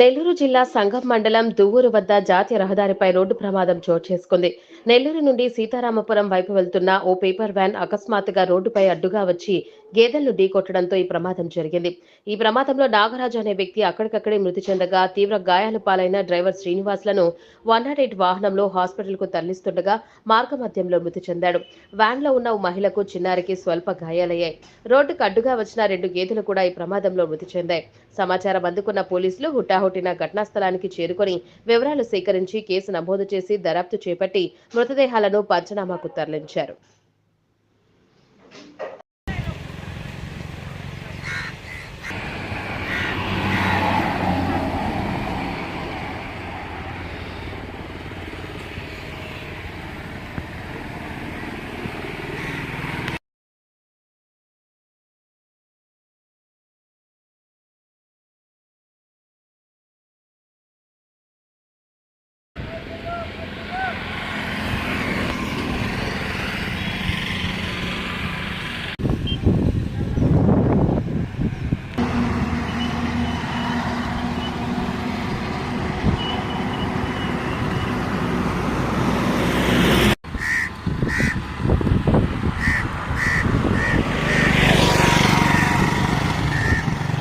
నెల్లూరు జిల్లా సంగం మండలం దువ్వూరు వద్ద జాతీయ రహదారిపై రోడ్డు ప్రమాదం చోటు చేసుకుంది. నెల్లూరు నుండి సీతారామపురం వైపు వెళ్తున్న ఓ పేపర్ వ్యాన్ అకస్మాత్తుగా రోడ్డుపై అడ్డుగా వచ్చి గేదెలను ఢీకొట్టడంతో ఈ ప్రమాదం జరిగింది. ఈ ప్రమాదంలో నాగరాజు అనే వ్యక్తి అక్కడికక్కడే మృతి చెందగా, తీవ్ర గాయాల పాలైన డ్రైవర్ శ్రీనివాస్లను 108 వాహనంలో హాస్పిటల్కు తరలిస్తుండగా మార్గమధ్యంలో మృతి చెందాడు. వ్యాన్లో ఉన్న ఓ మహిళకు, చిన్నారికి స్వల్ప గాయాలయ్యాయి. రోడ్డుకు అడ్డుగా వచ్చిన 2 గేదెలు కూడా ఈ ప్రమాదంలో మృతి చెందాయి. సమాచారం అందుకున్న పోలీసులు హుటాహుటిన ఘటనా స్థలానికి చేరుకొని వివరాలు సేకరించి కేసు నమోదు చేసి దర్యాప్తు చేపట్టి మృతదేహాలను పంచనామాకు తరలించారు.